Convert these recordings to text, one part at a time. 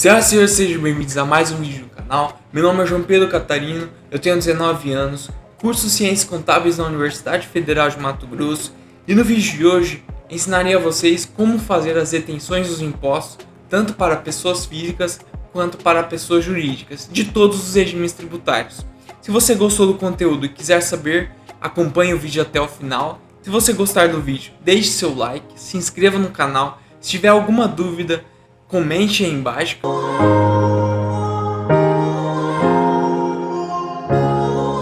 Senhoras e senhores, sejam bem-vindos a mais um vídeo do canal. Meu nome é João Pedro Catarino, eu tenho 19 anos, curso Ciências Contábeis na Universidade Federal de Mato Grosso e no vídeo de hoje ensinarei a vocês como fazer as retenções dos impostos tanto para pessoas físicas quanto para pessoas jurídicas de todos os regimes tributários. Se você gostou do conteúdo e quiser saber, acompanhe o vídeo até o final. Se você gostar do vídeo, deixe seu like, se inscreva no canal. Se tiver alguma dúvida, comente aí embaixo.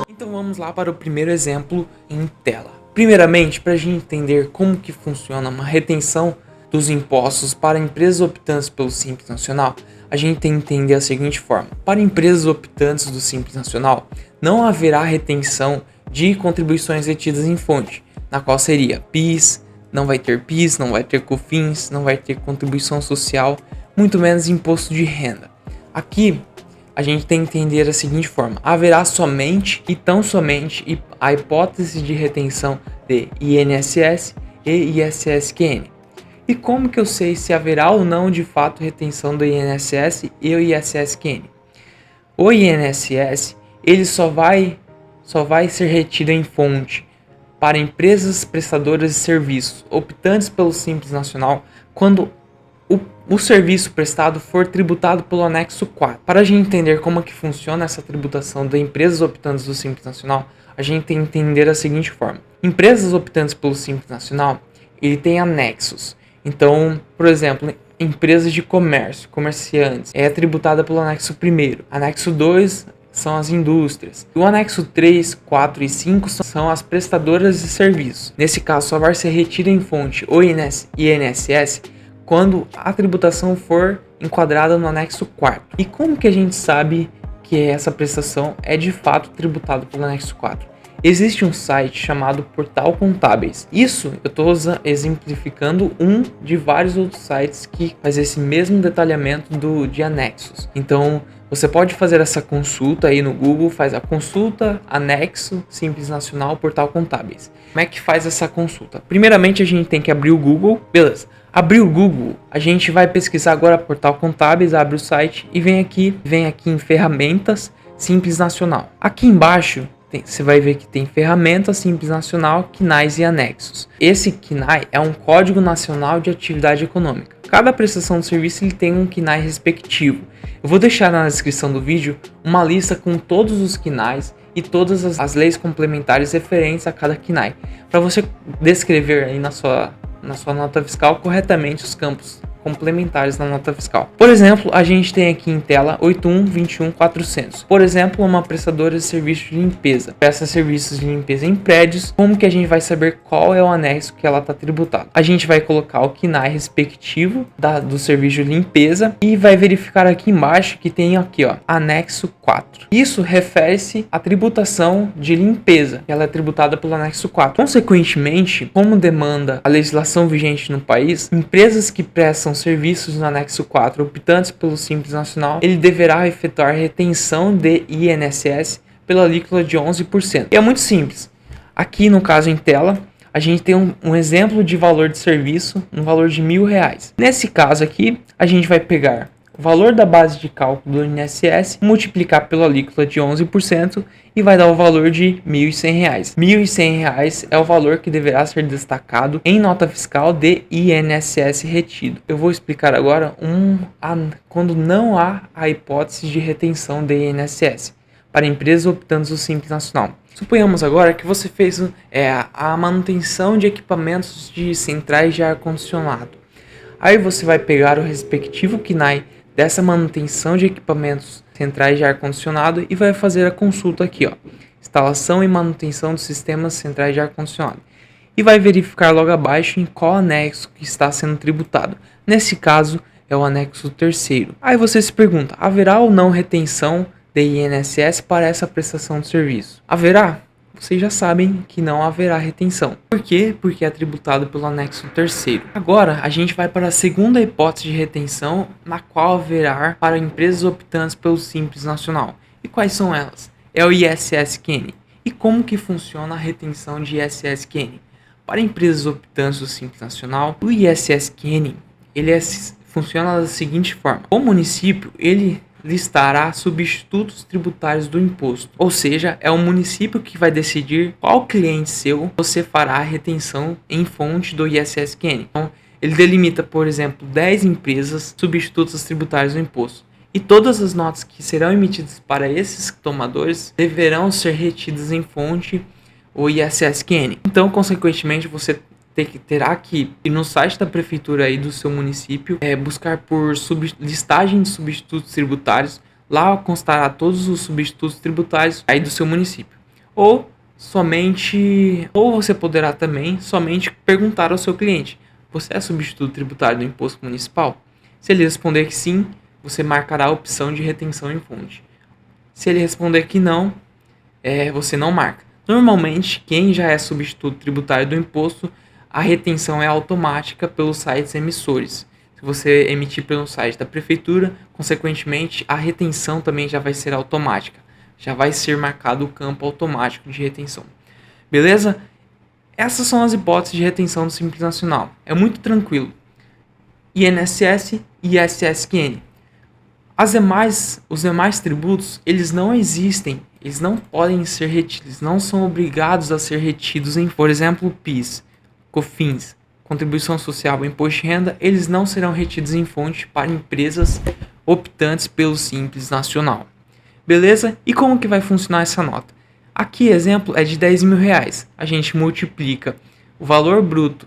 Então vamos lá para o primeiro exemplo em tela. Primeiramente, para a gente entender como que funciona uma retenção dos impostos para empresas optantes pelo Simples Nacional, a gente tem que entender a seguinte forma. Para empresas optantes do Simples Nacional, não haverá retenção de contribuições retidas em fonte, na qual seria PIS, não vai ter PIS, não vai ter COFINS, não vai ter contribuição social, muito menos imposto de renda. Aqui a gente tem que entender a seguinte forma: haverá somente e tão somente a hipótese de retenção de INSS e ISSQN. E como que eu sei se haverá ou não de fato retenção do INSS e o ISSQN? O INSS ele só vai ser retido em fonte para empresas prestadoras de serviços optantes pelo Simples Nacional quando o serviço prestado for tributado pelo anexo 4. Para a gente entender como é que funciona essa tributação de empresas optantes do Simples Nacional, a gente tem que entender da seguinte forma. Empresas optantes pelo Simples Nacional, ele tem anexos. Então, por exemplo, empresas de comércio, comerciantes, é tributada pelo anexo 1º. Anexo 2 são as indústrias. O anexo 3, 4 e 5 são as prestadoras de serviços. Nesse caso, só vai ser retido em fonte o INSS quando a tributação for enquadrada no anexo 4. E como que a gente sabe que essa prestação é de fato tributada pelo anexo 4? Existe um site chamado Portal Contábeis. Isso eu estou exemplificando um de vários outros sites que faz esse mesmo detalhamento de anexos. Então você pode fazer essa consulta aí no Google, faz a consulta anexo Simples Nacional Portal Contábeis. Como é que faz essa consulta? Primeiramente a gente tem que abrir o Google, beleza? Abrir o Google, a gente vai pesquisar agora Portal Contábeis, abre o site e vem aqui em ferramentas Simples Nacional. Aqui embaixo você vai ver que tem ferramentas Simples Nacional, KNAIs e anexos. Esse KNAI é um Código Nacional de Atividade Econômica. Cada prestação de serviço ele tem um KNAI respectivo. Eu vou deixar na descrição do vídeo uma lista com todos os KNAIs e todas as leis complementares referentes a cada KNAI, para você descrever aí na sua nota fiscal corretamente os campos complementares na nota fiscal. Por exemplo, a gente tem aqui em tela 81.21.400. Por exemplo, uma prestadora de serviço de limpeza. Presta serviços de limpeza em prédios. Como que a gente vai saber qual é o anexo que ela está tributada? A gente vai colocar o KNAI respectivo do serviço de limpeza e vai verificar aqui embaixo que tem aqui, ó, anexo 4. Isso refere-se à tributação de limpeza, que ela é tributada pelo anexo 4. Consequentemente, como demanda a legislação vigente no país, empresas que prestam serviços no anexo 4 optantes pelo Simples Nacional, ele deverá efetuar retenção de INSS pela alíquota de 11%. E é muito simples. Aqui no caso em tela, a gente tem um exemplo de valor de serviço, um valor de R$1.000. Nesse caso aqui, a gente vai pegar o valor da base de cálculo do INSS, multiplicar pela alíquota de 11% e vai dar o valor de R$1.100. R$1.100 é o valor que deverá ser destacado em nota fiscal de INSS retido. Eu vou explicar agora quando não há a hipótese de retenção de INSS para empresas optantes do Simples Nacional. Suponhamos agora que você fez a manutenção de equipamentos de centrais de ar-condicionado. Aí você vai pegar o respectivo KNAI dessa manutenção de equipamentos centrais de ar-condicionado e vai fazer a consulta aqui, ó, instalação e manutenção dos sistemas centrais de ar-condicionado. E vai verificar logo abaixo em qual anexo que está sendo tributado. Nesse caso, é o anexo 3º. Aí você se pergunta, haverá ou não retenção de INSS para essa prestação de serviço? Haverá? Vocês já sabem que não haverá retenção. Por quê? Porque é tributado pelo anexo 3º. Agora, a gente vai para a segunda hipótese de retenção, na qual haverá para empresas optantes pelo Simples Nacional. E quais são elas? É o ISSQN. E como que funciona a retenção de ISSQN? Para empresas optantes do Simples Nacional, o ISSQN ele é funciona da seguinte forma: o município, ele listará substitutos tributários do imposto, ou seja, é o município que vai decidir qual cliente seu você fará a retenção em fonte do ISSQN. Então, ele delimita, por exemplo, 10 empresas substitutas tributárias do imposto. E todas as notas que serão emitidas para esses tomadores deverão ser retidas em fonte o ISSQN. Então, consequentemente, você terá que ir no site da prefeitura aí do seu município, buscar por listagem de substitutos tributários. Lá constará todos os substitutos tributários aí do seu município. Ou você poderá também somente perguntar ao seu cliente: você é substituto tributário do imposto municipal? Se ele responder que sim, você marcará a opção de retenção em fonte. Se ele responder que não, você não marca. Normalmente, quem já é substituto tributário do imposto, a retenção é automática pelos sites emissores. Se você emitir pelo site da prefeitura, consequentemente, a retenção também já vai ser automática. Já vai ser marcado o campo automático de retenção. Beleza? Essas são as hipóteses de retenção do Simples Nacional. É muito tranquilo. INSS e ISSQN. Os demais tributos, eles não existem, eles não podem ser retidos, eles não são obrigados a ser retidos em, por exemplo, PIS, COFINS, Contribuição Social e Imposto de Renda, eles não serão retidos em fonte para empresas optantes pelo Simples Nacional. Beleza? E como que vai funcionar essa nota? Aqui, exemplo, é de R$10.000. A gente multiplica o valor bruto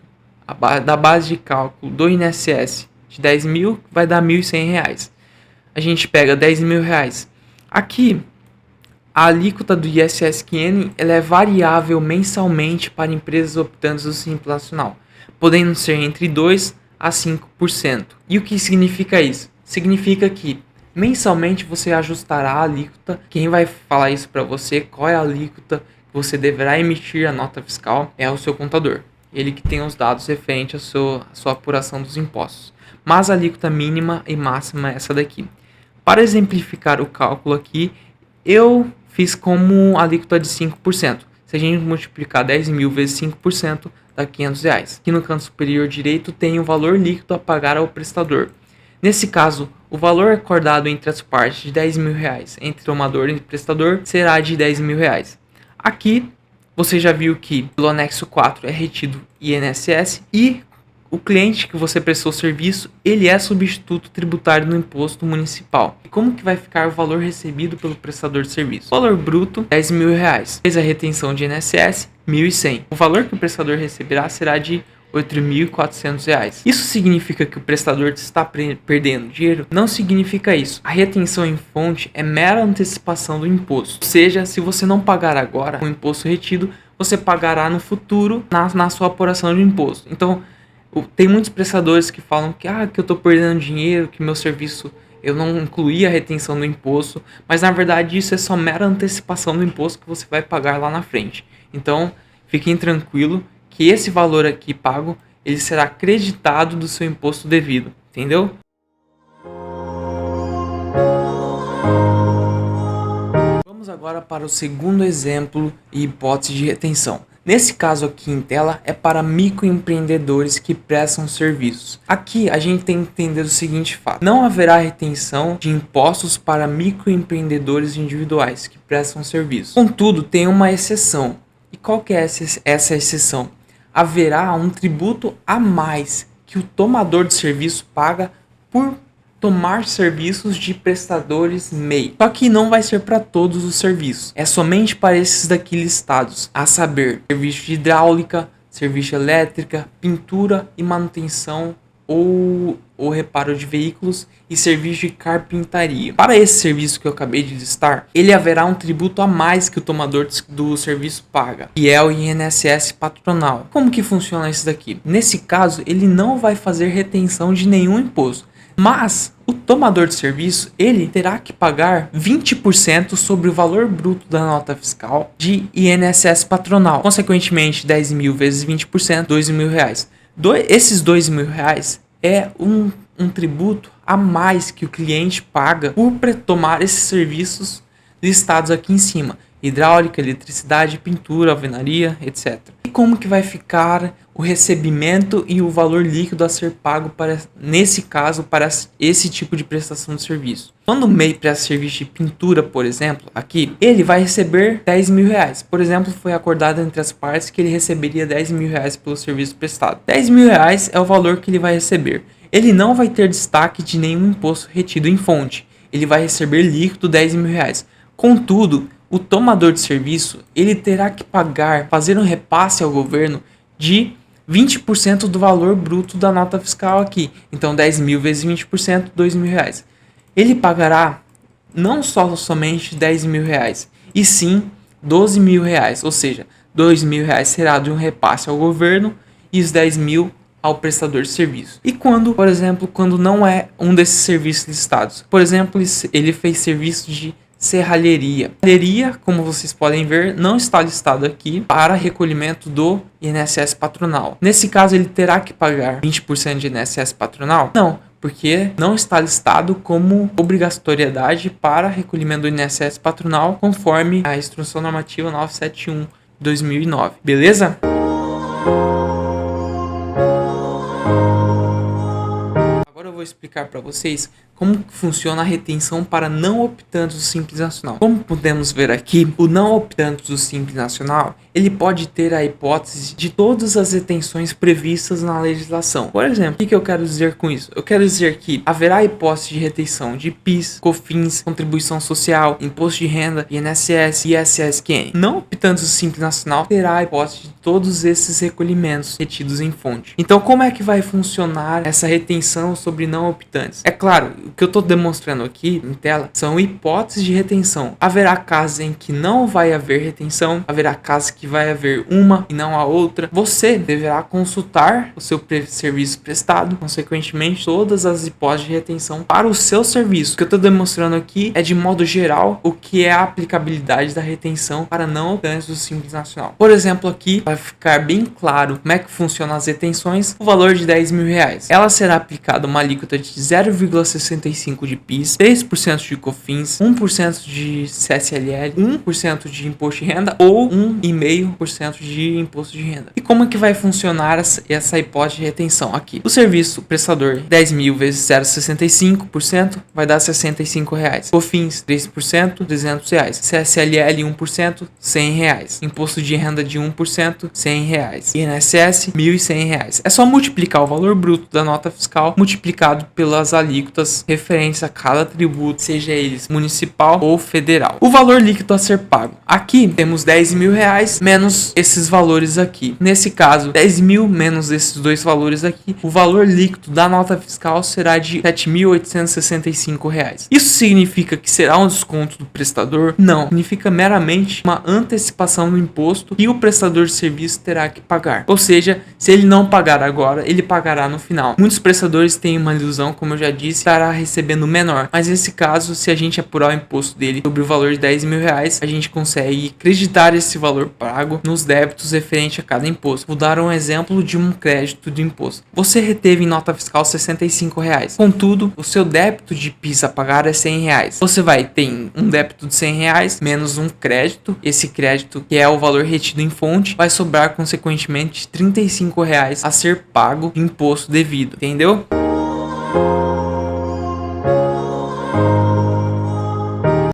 da base de cálculo do INSS de 10.000, vai dar R$1.100. A gente pega R$10.000. Aqui, a alíquota do ISSQN ela é variável mensalmente para empresas optantes do Simples Nacional, podendo ser entre 2% a 5%. E o que significa isso? Significa que mensalmente você ajustará a alíquota. Quem vai falar isso para você, qual é a alíquota que você deverá emitir a nota fiscal, é o seu contador. Ele que tem os dados referentes à sua apuração dos impostos. Mas a alíquota mínima e máxima é essa daqui. Para exemplificar o cálculo aqui, eu fiz como alíquota de 5%. Se a gente multiplicar 10.000 vezes 5%, dá R$500. Aqui no canto superior direito tem o valor líquido a pagar ao prestador. Nesse caso, o valor acordado entre as partes de R$10.000 entre tomador e prestador será de R$10.000. Aqui, você já viu que pelo anexo 4 é retido INSS e o cliente que você prestou serviço, ele é substituto tributário no imposto municipal. E como que vai ficar o valor recebido pelo prestador de serviço? O valor bruto, R$10.000. Fez a retenção de INSS, R$1.100. O valor que o prestador receberá será de R$8.400. Isso significa que o prestador está perdendo dinheiro? Não significa isso. A retenção em fonte é mera antecipação do imposto. Ou seja, se você não pagar agora o imposto retido, você pagará no futuro na sua apuração de imposto. Então, tem muitos prestadores que falam que eu estou perdendo dinheiro, que meu serviço eu não incluí a retenção do imposto, mas na verdade isso é só mera antecipação do imposto que você vai pagar lá na frente. Então, fiquem tranquilos que esse valor aqui pago, ele será creditado do seu imposto devido, entendeu? Vamos agora para o segundo exemplo e hipótese de retenção. Nesse caso aqui em tela é para microempreendedores que prestam serviços. Aqui a gente tem que entender o seguinte fato: não haverá retenção de impostos para microempreendedores individuais que prestam serviços. Contudo, tem uma exceção. E qual que é essa exceção? Haverá um tributo a mais que o tomador de serviço paga por tomar serviços de prestadores MEI. Só que não vai ser para todos os serviços. É somente para esses daqui listados, a saber, serviço de hidráulica, serviço de elétrica, pintura e manutenção ou reparo de veículos e serviço de carpintaria. Para esse serviço que eu acabei de listar, ele haverá um tributo a mais que o tomador do serviço paga, que é o INSS patronal. Como que funciona isso daqui? Nesse caso, ele não vai fazer retenção de nenhum imposto. Mas o tomador de serviço, ele terá que pagar 20% sobre o valor bruto da nota fiscal de INSS patronal. Consequentemente, 10.000 vezes 20%, R$2.000. Esses R$2.000 é um tributo a mais que o cliente paga por tomar esses serviços listados aqui em cima: hidráulica, eletricidade, pintura, alvenaria, etc. E como que vai ficar o recebimento e o valor líquido a ser pago para, nesse caso, para esse tipo de prestação de serviço. Quando o MEI presta serviço de pintura, por exemplo, aqui, ele vai receber 10 mil reais. Por exemplo, foi acordado entre as partes que ele receberia 10 mil reais pelo serviço prestado. 10 mil reais é o valor que ele vai receber. Ele não vai ter destaque de nenhum imposto retido em fonte. Ele vai receber líquido 10 mil reais. Contudo, o tomador de serviço, ele terá que fazer um repasse ao governo de 20% do valor bruto da nota fiscal aqui. Então 10 mil vezes 20%, 2 mil reais. Ele pagará não somente 10 mil reais, e sim 12 mil reais. Ou seja, 2 mil reais será de um repasse ao governo e os 10 mil ao prestador de serviço. E quando, por exemplo, quando não é um desses serviços listados. Por exemplo, ele fez serviço de serralheria. Serralheria, como vocês podem ver, não está listado aqui para recolhimento do INSS patronal. Nesse caso, ele terá que pagar 20% de INSS patronal? Não, porque não está listado como obrigatoriedade para recolhimento do INSS patronal, conforme a Instrução Normativa 971 de 2009. Beleza? Agora eu vou explicar para vocês como funciona a retenção para não optantes do Simples Nacional. Como podemos ver aqui, o não optante do Simples Nacional, ele pode ter a hipótese de todas as retenções previstas na legislação. Por exemplo, o que eu quero dizer com isso? Eu quero dizer que haverá a hipótese de retenção de PIS, COFINS, contribuição social, imposto de renda, INSS e ISSQN. Não optante do Simples Nacional terá a hipótese de todos esses recolhimentos retidos em fonte. Então, como é que vai funcionar essa retenção sobre não optantes? É claro, o que eu estou demonstrando aqui em tela são hipóteses de retenção. Haverá casos em que não vai haver retenção, haverá casos que vai haver uma e não a outra. Você deverá consultar o seu serviço prestado, consequentemente, todas as hipóteses de retenção para o seu serviço. O que eu estou demonstrando aqui é, de modo geral, o que é a aplicabilidade da retenção para não optantes do Simples Nacional. Por exemplo, aqui vai ficar bem claro como é que funcionam as retenções. O valor de 10 mil reais. Ela será aplicada uma alíquota de 0,65% de PIS, 3% de COFINS, 1% de CSLL, 1% de imposto de renda ou 1,5% de imposto de renda. E como é que vai funcionar essa hipótese de retenção aqui? O serviço prestador 10 mil vezes 0,65% vai dar 65 reais. COFINS 3%, 200 reais. CSLL 1%, 100 reais. Imposto de renda de 1%, 100 reais. INSS 1.100 reais. É só multiplicar o valor bruto da nota fiscal multiplicado pelas alíquotas referentes a cada tributo, seja eles municipal ou federal. O valor líquido a ser pago. Aqui temos 10 mil reais menos esses valores aqui. Nesse caso, 10 mil menos esses dois valores aqui, o valor líquido da nota fiscal será de 7.865 reais. Isso significa que será um desconto do prestador? Não. Significa meramente uma antecipação do imposto que o prestador de serviço terá que pagar. Ou seja, se ele não pagar agora, ele pagará no final. Muitos prestadores têm uma ilusão, como eu já disse, estará recebendo menor. Mas nesse caso, se a gente apurar o imposto dele sobre o valor de 10 mil reais, a gente consegue creditar esse valor pago nos débitos referente a cada imposto. Vou dar um exemplo de um crédito de imposto. Você reteve em nota fiscal 65 reais. Contudo, o seu débito de PIS a pagar é 100 reais. Você vai ter um débito de 100 reais menos um crédito. Esse crédito, que é o valor retido em fonte, vai sobrar consequentemente 35 reais a ser pago de imposto devido. Entendeu?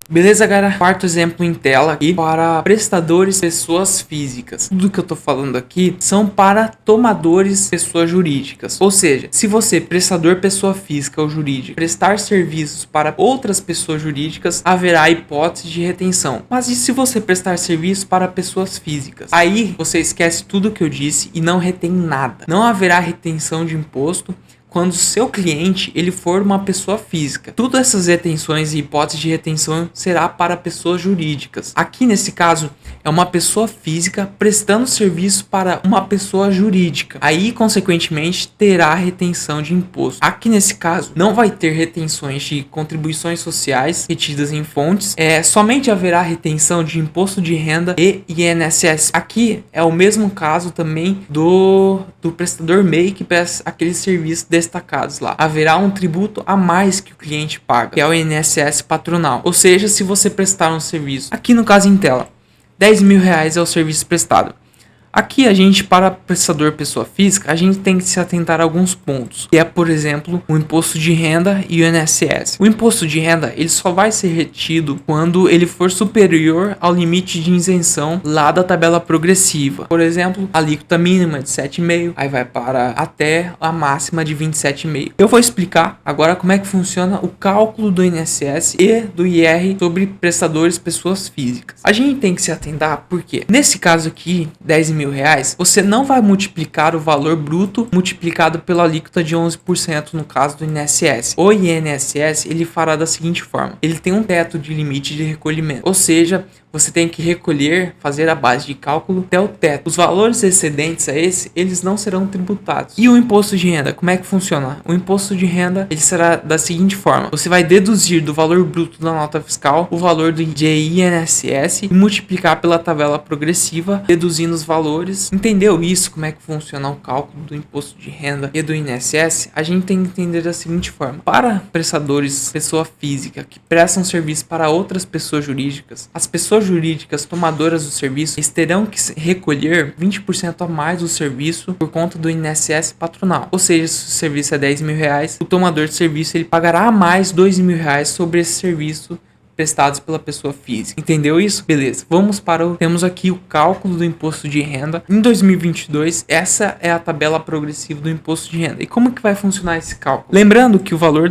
Beleza, galera? Quarto exemplo em tela aqui para prestadores pessoas físicas. Tudo que eu tô falando aqui são para tomadores pessoas jurídicas. Ou seja, se você, prestador pessoa física ou jurídica, prestar serviços para outras pessoas jurídicas, haverá hipótese de retenção. Mas e se você prestar serviços para pessoas físicas? Aí você esquece tudo que eu disse e não retém nada. Não haverá retenção de imposto quando o seu cliente ele for uma pessoa física. Todas essas retenções e hipóteses de retenção será para pessoas jurídicas. Aqui nesse caso é uma pessoa física prestando serviço para uma pessoa jurídica. Aí, consequentemente, terá retenção de imposto. Aqui nesse caso não vai ter retenções de contribuições sociais retidas em fontes. Somente haverá retenção de imposto de renda e INSS. Aqui é o mesmo caso também do prestador MEI que presta aqueles serviços destacados lá. Haverá um tributo a mais que o cliente paga, que é o INSS patronal. Ou seja, se você prestar um serviço, aqui no caso em tela, 10 mil reais é o serviço prestado. Aqui a gente, para prestador pessoa física, a gente tem que se atentar a alguns pontos, que é, por exemplo, o imposto de renda e o INSS. O imposto de renda, ele só vai ser retido quando ele for superior ao limite de isenção lá da tabela progressiva. Por exemplo, a alíquota mínima de 7,5, aí vai para até a máxima de 27,5. Eu vou explicar agora como é que funciona o cálculo do INSS e do IR sobre prestadores pessoas físicas. A gente tem que se atentar porque, nesse caso aqui, 10 mil reais, você não vai multiplicar o valor bruto multiplicado pela alíquota de 11% no caso do INSS. O INSS, ele fará da seguinte forma: ele tem um teto de limite de recolhimento, ou seja, você tem que recolher, fazer a base de cálculo até o teto. Os valores excedentes a esse, eles não serão tributados. E o imposto de renda, como é que funciona? O imposto de renda, ele será da seguinte forma: você vai deduzir do valor bruto da nota fiscal o valor do INSS e multiplicar pela tabela progressiva, deduzindo os valores. Entendeu isso? Como é que funciona o cálculo do imposto de renda e do INSS? A gente tem que entender da seguinte forma: para prestadores pessoa física que prestam serviço para outras pessoas jurídicas, as pessoas jurídicas tomadoras do serviço, eles terão que recolher 20% a mais do serviço por conta do INSS patronal. Ou seja, se o serviço é 10 mil reais, o tomador de serviço ele pagará a mais 2 mil reais sobre esse serviço prestados pela pessoa física. Entendeu isso? Beleza. Vamos para temos aqui o cálculo do imposto de renda. Em 2022, essa é a tabela progressiva do imposto de renda. E como que vai funcionar esse cálculo? Lembrando que o valor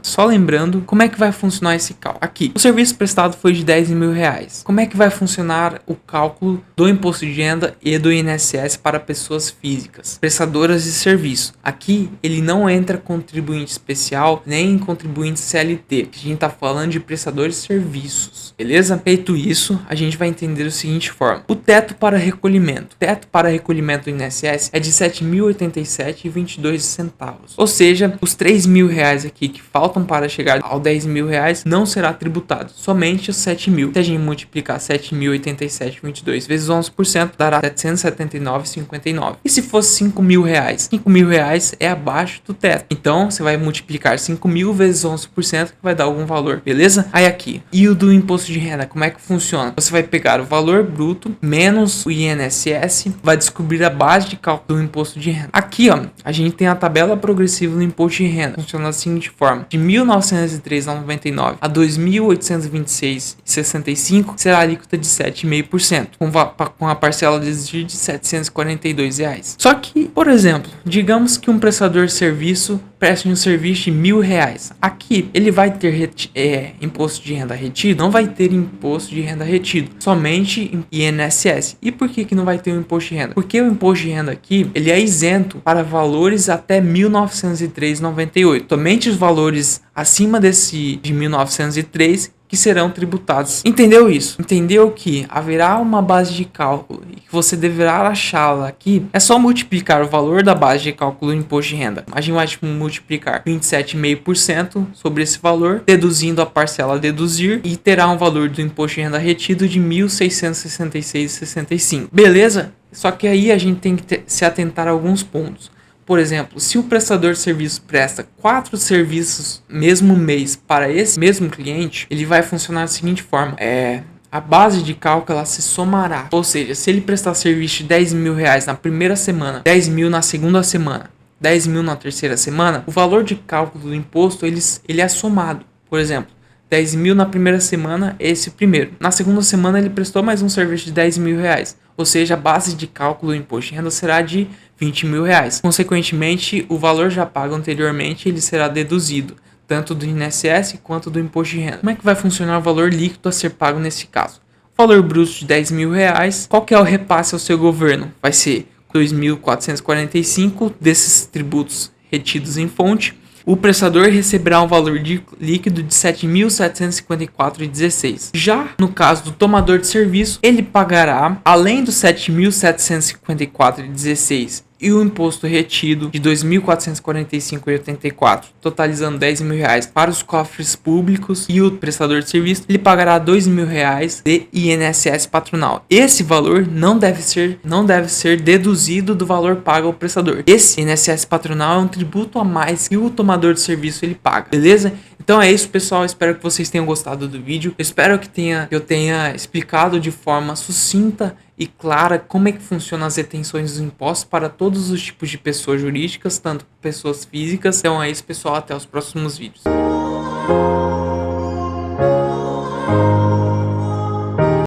só lembrando, como é que vai funcionar esse cálculo? Aqui, o serviço prestado foi de 10 mil reais. Como é que vai funcionar o cálculo do imposto de renda e do INSS para pessoas físicas, prestadoras de serviço? Aqui, ele não entra contribuinte especial, nem contribuinte CLT. A gente tá falando de prestadores serviços, beleza? Feito isso, a gente vai entender da seguinte forma: o teto para recolhimento. O teto para recolhimento do INSS é de R$ 7.087,22. Ou seja, os 3 mil reais aqui que faltam para chegar ao 10 mil reais não será tributado, somente os 7 mil. Se a gente multiplicar 7.087,22 vezes 11%, dará 779,59. E se fosse 5 mil reais? 5 mil reais é abaixo do teto. Então, você vai multiplicar 5 mil vezes 11%, que vai dar algum valor, beleza? Aí aqui, e o do imposto de renda, como é que funciona? Você vai pegar o valor bruto menos o INSS, vai descobrir a base de cálculo do imposto de renda. Aqui, ó, a gente tem a tabela progressiva do imposto de renda. Funciona da seguinte forma: de 1.903,99 a 2.826,65 será a alíquota de 7,5%, com a parcela de exigir de R$ 742 reais. Só que, por exemplo, digamos que um prestador de serviço preste um serviço de R$1.000. Aqui, ele vai ter imposto de renda retido? Não vai ter imposto de renda retido, somente INSS. E por que não vai ter o imposto de renda? Porque o imposto de renda aqui, ele é isento para valores até 1.903,98. Somente os valores acima de 1.903 que serão tributados. Entendeu isso? Entendeu que haverá uma base de cálculo e que você deverá achá-la aqui? É só multiplicar o valor da base de cálculo do imposto de renda. A gente vai multiplicar 27,5% sobre esse valor, deduzindo a parcela a deduzir, e terá um valor do imposto de renda retido de R$ 1.666,65. Beleza? Só que aí a gente tem que se atentar a alguns pontos. Por exemplo, se o prestador de serviço presta 4 serviços mesmo mês para esse mesmo cliente, ele vai funcionar da seguinte forma: a base de cálculo ela se somará. Ou seja, se ele prestar serviço de 10 mil reais na primeira semana, 10 mil na segunda semana, 10 mil na terceira semana, o valor de cálculo do imposto ele é somado. Por exemplo, 10 mil na primeira semana, esse primeiro. Na segunda semana ele prestou mais um serviço de 10 mil reais. Ou seja, a base de cálculo do imposto de renda será de 20 mil reais. Consequentemente, o valor já pago anteriormente ele será deduzido, tanto do INSS quanto do imposto de renda. Como é que vai funcionar o valor líquido a ser pago nesse caso? O valor bruto de 10 mil reais, qual que é o repasse ao seu governo? Vai ser 2.445 desses tributos retidos em fonte. O prestador receberá um valor líquido de R$ 7.754,16. Já no caso do tomador de serviço, ele pagará, além dos R$ 7.754,16 e o imposto retido de R$ 2.445,84, totalizando R$ 10 mil reais para os cofres públicos, e o prestador de serviço ele pagará R$ 2 mil reais de INSS patronal. Esse valor não deve ser deduzido do valor pago ao prestador. Esse INSS patronal é um tributo a mais que o tomador de serviço ele paga, beleza? Então é isso, pessoal, espero que vocês tenham gostado do vídeo, eu espero que eu tenha explicado de forma sucinta e clara como é que funcionam as retenções dos impostos para todos os tipos de pessoas jurídicas, tanto pessoas físicas. Então é isso, pessoal, até os próximos vídeos.